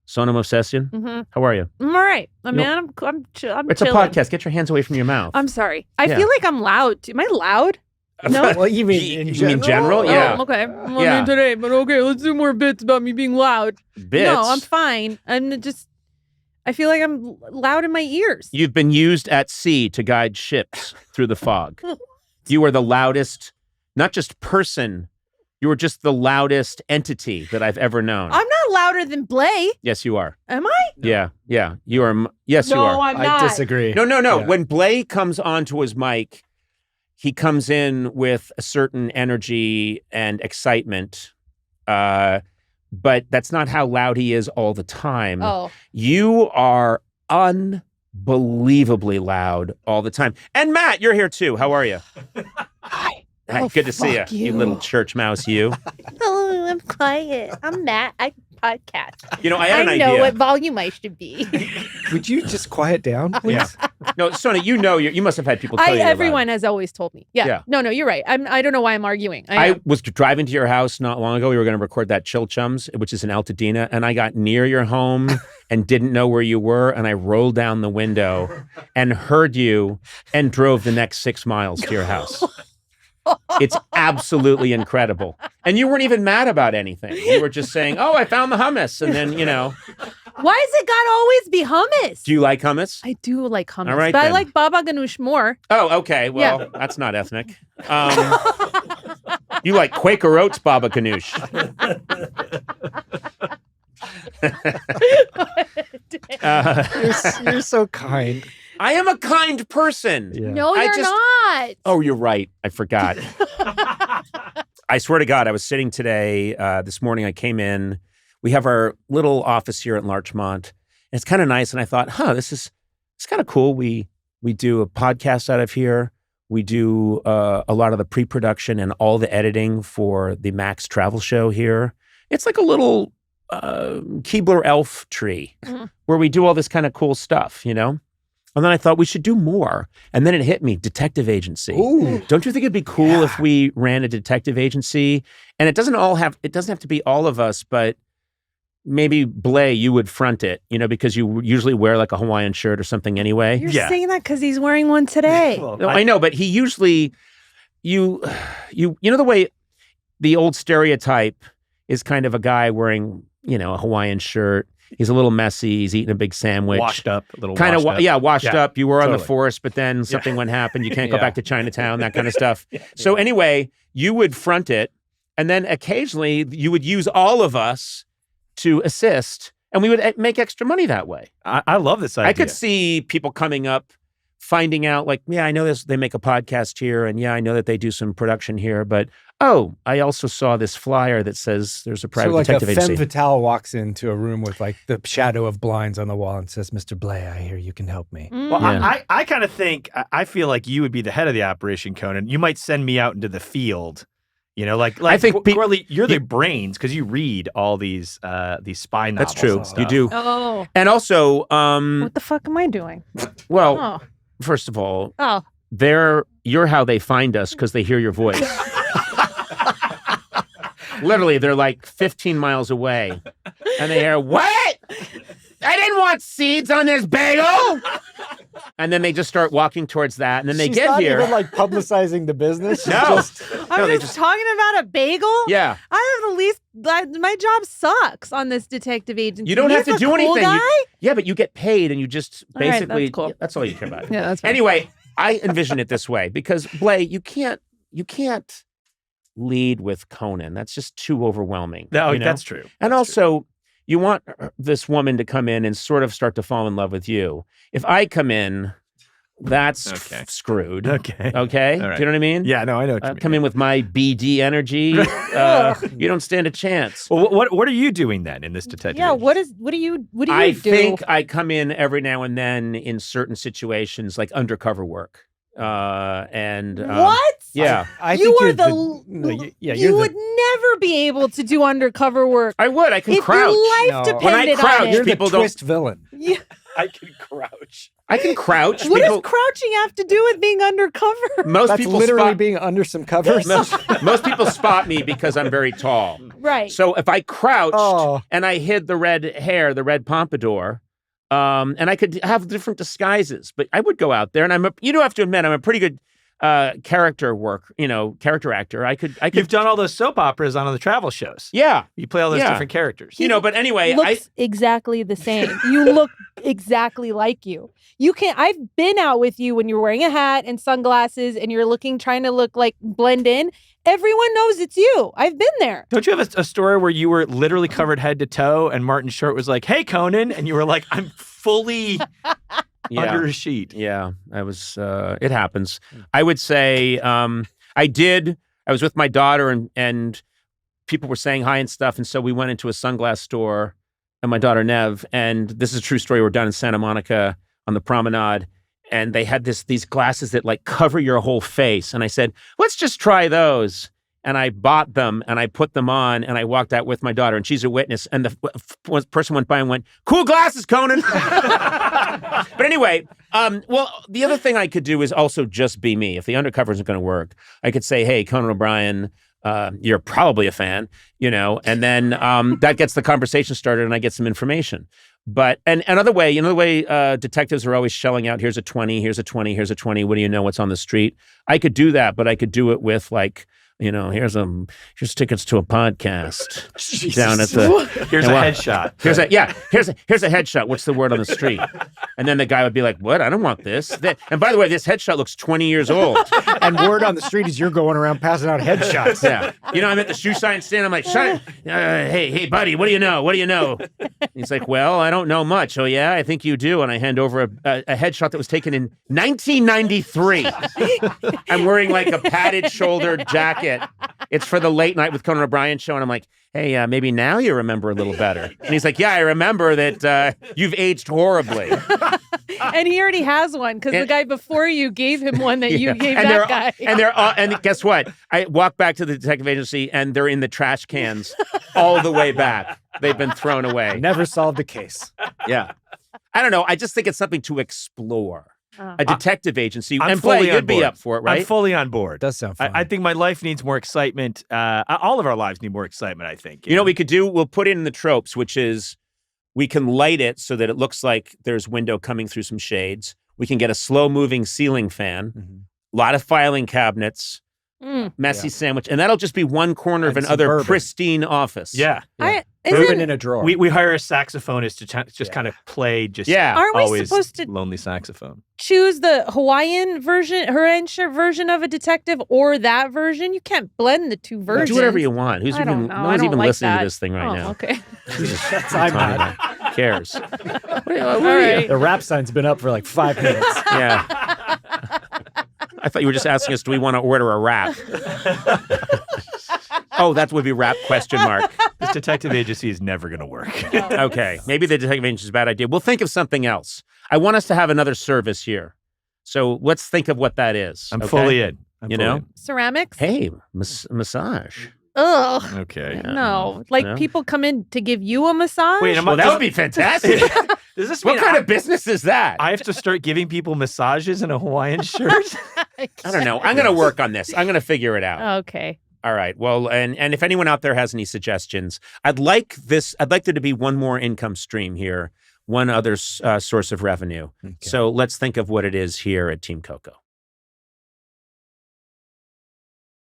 Sona Movsesian. Mm-hmm. How are you? I'm all right. I'm It's chilling. a podcast. Get your hands away from your mouth. I'm sorry. I feel like I'm loud. Am I loud? No. Well, you mean in general? mean general? Yeah. Oh, okay. I'm on today, but okay. Let's do more bits about me being loud. Bits? No, I'm fine. I feel like I'm loud in my ears. You've been used at sea to guide ships through the fog. You are the loudest, not just person. You are just the loudest entity that I've ever known. I'm not louder than Blay. Yes, you are. Am I? Yeah. You are. Yes, you are. No, I'm not. I disagree. No. Yeah. When Blay comes onto his mic, he comes in with a certain energy and excitement, but that's not how loud he is all the time. Oh. You are unbelievably loud all the time. And Matt, you're here too. How are you? Hi. Hi, good to see you, you little church mouse, you. Oh, I'm quiet. I'm Matt. I podcast. You know, I had an idea. I know what volume I should be. Would you just quiet down, please? Yeah. No, Sona, you must have had people tell you. Everyone has always told me. Yeah. No, you're right. I don't know why I'm arguing. I was driving to your house not long ago. We were going to record that Chill Chums, which is in Altadena, and I got near your home and didn't know where you were, and I rolled down the window and heard you and drove the next 6 miles to your house. It's absolutely incredible. And you weren't even mad about anything. You were just saying, oh, I found the hummus. And then, Why has it got to always be hummus? Do you like hummus? I do like hummus. All right, but then. I like baba ganoush more. Oh, okay. Well, that's not ethnic. You like Quaker Oats baba ganoush. You're so kind. I am a kind person. Yeah. No, you're not. Oh, you're right. I forgot. I swear to God, I was sitting today, this morning I came in. We have our little office here at Larchmont. And it's kind of nice. And I thought, it's kind of cool. We do a podcast out of here. We do a lot of the pre-production and all the editing for the Max Travel Show here. It's like a little Keebler elf tree where we do all this kind of cool stuff, And then I thought we should do more. And then it hit me, detective agency. Ooh. Don't you think it'd be cool if we ran a detective agency? And it doesn't have to be all of us, but maybe Blay, you would front it, because you usually wear like a Hawaiian shirt or something anyway. You're saying that because he's wearing one today. Well, I know, but he usually, you know the way the old stereotype is kind of a guy wearing, a Hawaiian shirt. He's a little messy. He's eating a big sandwich. Washed up, a little kind washed up. Washed up. You were on the totally. force, but then something went happen. You can't go back to Chinatown, that kind of stuff. So anyway, you would front it, and then occasionally you would use all of us to assist, and we would make extra money that way. I love this idea. I could see people coming up, finding out like, I know this. They make a podcast here, and I know that they do some production here, but I also saw this flyer that says there's a private detective a agency. femme fatale walks into a room with like the shadow of blinds on the wall and says, "Mr. Blay, I hear you can help me." Well, I kind of think, I feel like you would be the head of the operation, Conan. You might send me out into the field. I think Gourley, you're the brains because you read all these spy novels. That's true. And stuff. You do. Oh. And also, what the fuck am I doing? Well, first of all, you're how they find us because they hear your voice. Literally, they're like 15 miles away, and they hear, "What? I didn't want seeds on this bagel." And then they just start walking towards that, and then they She's get not here. even like publicizing the business. She's No. just, I'm just talking about a bagel? Yeah. I have the least, my job sucks on this detective agency. You don't have to do anything. Guy? But you get paid, and you just All right, basically, that's cool. that's all you care about. Yeah, that's fine. Anyway, I envision it this way because Blay, you can't lead with Conan. That's just too overwhelming. No, that's true. And also, you want this woman to come in and sort of start to fall in love with you. If I come in, that's screwed. Okay. Okay? All right. Do you know what I mean? Yeah, no, I know what you mean. Come in with my BD energy. You don't stand a chance. Well, what are you doing then in this detective? Yeah, agency? what do you do? I think I come in every now and then in certain situations, like undercover work. What? Yeah. I you think are you're you would never be able to do undercover work. I would. I can if crouch. Your life No. depended When I crouch, on it. You're the people don't- twist villain. Yeah. I can crouch. I can crouch. What People- does crouching have to do with being undercover? most That's people literally spot, being under some covers. most people spot me because I'm very tall. Right. So if I crouched Oh. and I hid the red hair, the red pompadour, and I could have different disguises, but I would go out there, and you do have to admit I'm a pretty good character actor. I could. You've done all those soap operas on the travel shows. Yeah. You play all those Yeah. different characters. But anyway, looks exactly the same. You look exactly like you. You can't. I've been out with you when you're wearing a hat and sunglasses, and you're trying to look like blend in. Everyone knows it's you. I've been there. Don't you have a story where you were literally covered head to toe, and Martin Short was like, "Hey, Conan," and you were like, "I'm fully under a sheet." Yeah, I was. It happens. I would say I did. I was with my daughter, and people were saying hi and stuff, and so we went into a sunglass store, and my daughter Nev, and this is a true story. We're down in Santa Monica on the promenade, and they had these glasses that like cover your whole face, and I said, "Let's just try those." And I bought them, and I put them on, and I walked out with my daughter, and she's a witness. And the person went by and went, "Cool glasses, Conan." But anyway, the other thing I could do is also just be me. If the undercover isn't going to work, I could say, "Hey, Conan O'Brien, you're probably a fan," and then that gets the conversation started, and I get some information. But another way, the way detectives are always shelling out, here's a 20, here's a 20, here's a 20. What do you know? What's on the street? I could do that, but I could do it with here's tickets to a podcast down at the. Here's a headshot. Here's a headshot. What's the word on the street? And then the guy would be like, "What? I don't want this." And by the way, this headshot looks 20 years old. And word on the street is you're going around passing out headshots. Yeah. I'm at the shoe shine stand. I'm like, hey, buddy, what do you know? What do you know? He's like, "Well, I don't know much." "Oh, yeah, I think you do." And I hand over a headshot that was taken in 1993. I'm wearing like a padded shoulder jacket. It's for the Late Night with Conan O'Brien show. And I'm like, "Hey, maybe now you remember a little better." And he's like, "Yeah, I remember that you've aged horribly." And he already has one because the guy before you gave him one that you gave and that guy. And guess what? I walk back to the detective agency, and they're in the trash cans all the way back. They've been thrown away. Never solved a case. Yeah. I don't know. I just think it's something to explore. A detective agency. I'm and Blay, fully on you'd be board. up for it, right? I'm fully on board. Does sound fun. I think my life needs more excitement. All of our lives need more excitement, I think. You know what we could do? We'll put it in the tropes, which is we can light it so that it looks like there's window coming through some shades. We can get a slow-moving ceiling fan, a lot of filing cabinets, messy sandwich, and that'll just be one corner of another pristine office. Yeah. Bourbon in a drawer. We hire a saxophonist to just kind of play Aren't we always supposed to lonely saxophone. choose the Hawaiian version of a detective or that version? You can't blend the two versions. Do whatever you want. No one's even listening to this thing right now. Okay. I'm not. Who cares? All right. The rap sign's been up for like 5 minutes. Yeah. I thought you were just asking us, do we want to order a wrap? Oh, that would be wrap ? This detective agency is never going to work. Okay. Maybe the detective agency is a bad idea. We'll think of something else. I want us to have another service here. So let's think of what that is. I'm okay? fully in. I'm You fully know? in. Ceramics? Hey, massage. Ugh. Okay. Yeah. No. Like No. people come in to give you a massage? Wait, Well, that would be fantastic. Does this What mean kind of business is that? I have to start giving people massages in a Hawaiian shirt? I don't know. I'm going to work on this. I'm going to figure it out. Okay. All right. Well, and if anyone out there has any suggestions, I'd like there to be one more income stream here, one other source of revenue. Okay. So let's think of what it is here at Team Coco.